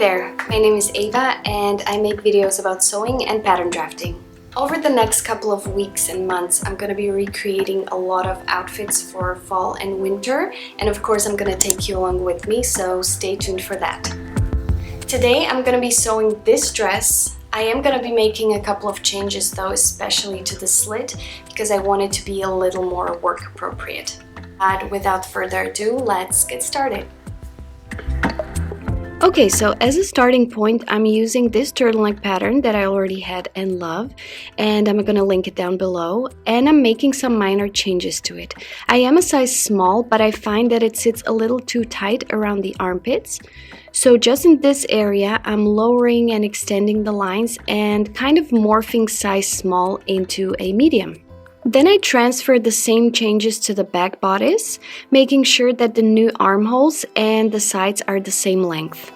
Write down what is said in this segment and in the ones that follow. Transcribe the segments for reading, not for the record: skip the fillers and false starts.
there, my name is Ava and I make videos about sewing and pattern drafting. Over the next couple of weeks and months, I'm gonna be recreating a lot of outfits for fall and winter, and of course I'm gonna take you along with me, so stay tuned for that. Today I'm gonna be sewing this dress. I am gonna be making a couple of changes though, especially to the slit, because I want it to be a little more work appropriate. But without further ado, let's get started. Okay, so as a starting point, I'm using this turtleneck pattern that I already had and love, and I'm gonna link it down below, and I'm making some minor changes to it. I am a size small, but I find that it sits a little too tight around the armpits. So just in this area, I'm lowering and extending the lines and kind of morphing size small into a medium. Then I transferred the same changes to the back bodice, making sure that the new armholes and the sides are the same length.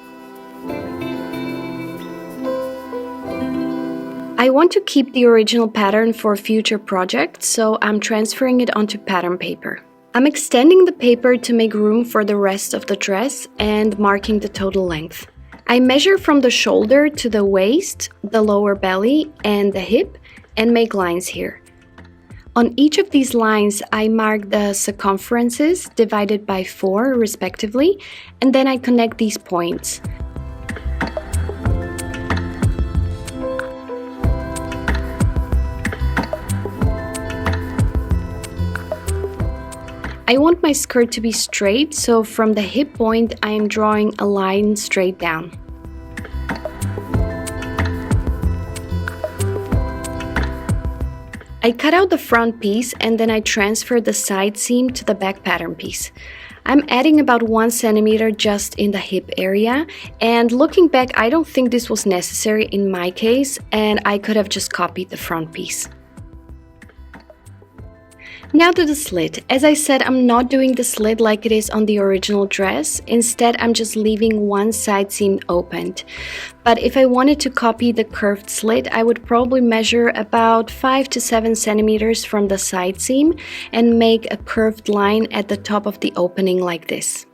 I want to keep the original pattern for future projects, so I'm transferring it onto pattern paper. I'm extending the paper to make room for the rest of the dress and marking the total length. I measure from the shoulder to the waist, the lower belly, and the hip, and make lines here. On each of these lines, I mark the circumferences divided by 4 respectively, and then I connect these points. I want my skirt to be straight, so from the hip point, I am drawing a line straight down. I cut out the front piece and then I transfer the side seam to the back pattern piece. I'm adding about 1 centimeter just in the hip area, and looking back, I don't think this was necessary in my case, and I could have just copied the front piece. Now to the slit. As I said, I'm not doing the slit like it is on the original dress. Instead, I'm just leaving one side seam opened. But if I wanted to copy the curved slit, I would probably measure about 5 to 7 centimeters from the side seam and make a curved line at the top of the opening like this.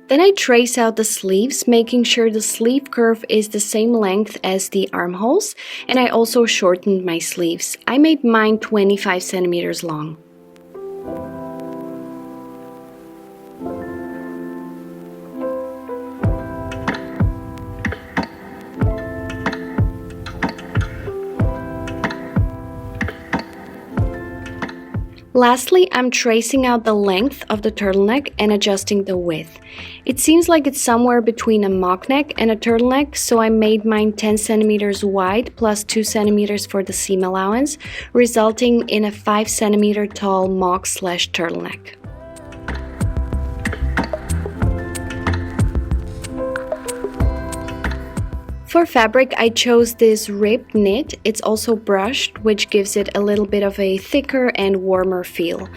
Then I trace out the sleeves, making sure the sleeve curve is the same length as the armholes, and I also shortened my sleeves. I made mine 25 centimeters long. Lastly, I'm tracing out the length of the turtleneck and adjusting the width. It seems like it's somewhere between a mock neck and a turtleneck, so I made mine 10 centimeters wide plus 2 centimeters for the seam allowance, resulting in a 5 centimeter tall mock/turtleneck. For fabric, I chose this ribbed knit. It's also brushed, which gives it a little bit of a thicker and warmer feel.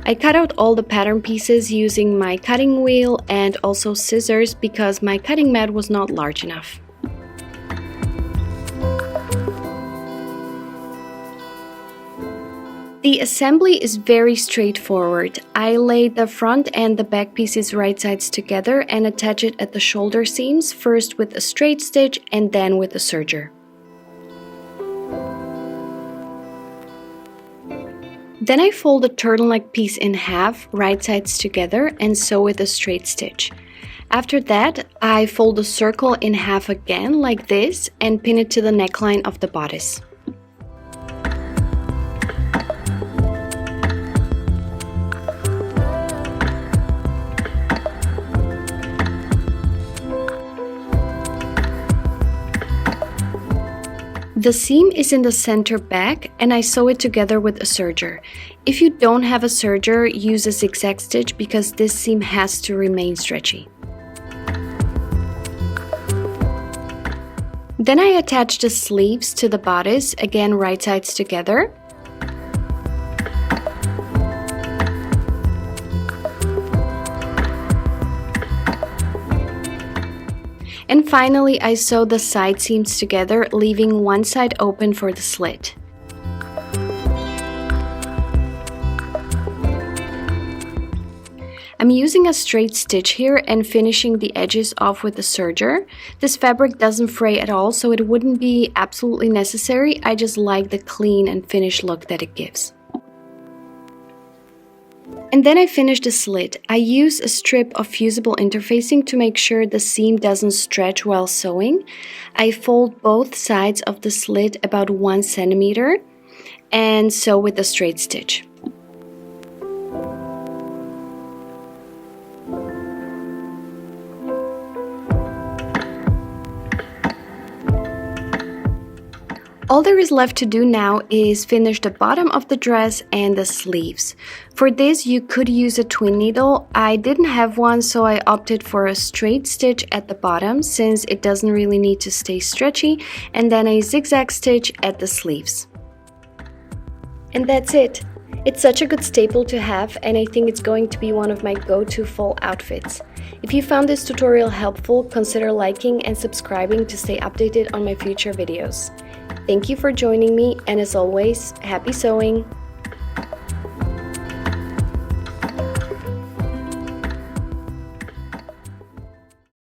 I cut out all the pattern pieces using my cutting wheel and also scissors because my cutting mat was not large enough. The assembly is very straightforward. I lay the front and the back pieces right sides together and attach it at the shoulder seams, first with a straight stitch and then with a serger. Then I fold the turtleneck piece in half, right sides together, and sew with a straight stitch. After that, I fold the circle in half again like this and pin it to the neckline of the bodice. The seam is in the center back and I sew it together with a serger. If you don't have a serger, use a zigzag stitch because this seam has to remain stretchy. Then I attach the sleeves to the bodice, again right sides together. And finally, I sew the side seams together, leaving one side open for the slit. I'm using a straight stitch here and finishing the edges off with the serger. This fabric doesn't fray at all, so it wouldn't be absolutely necessary. I just like the clean and finished look that it gives. And then I finish the slit. I use a strip of fusible interfacing to make sure the seam doesn't stretch while sewing. I fold both sides of the slit about 1 centimeter and sew with a straight stitch. All there is left to do now is finish the bottom of the dress and the sleeves. For this you could use a twin needle. I didn't have one, so I opted for a straight stitch at the bottom since it doesn't really need to stay stretchy, and then a zigzag stitch at the sleeves. And that's it. It's such a good staple to have, and I think it's going to be one of my go-to fall outfits. If you found this tutorial helpful, consider liking and subscribing to stay updated on my future videos. Thank you for joining me, and as always, happy sewing!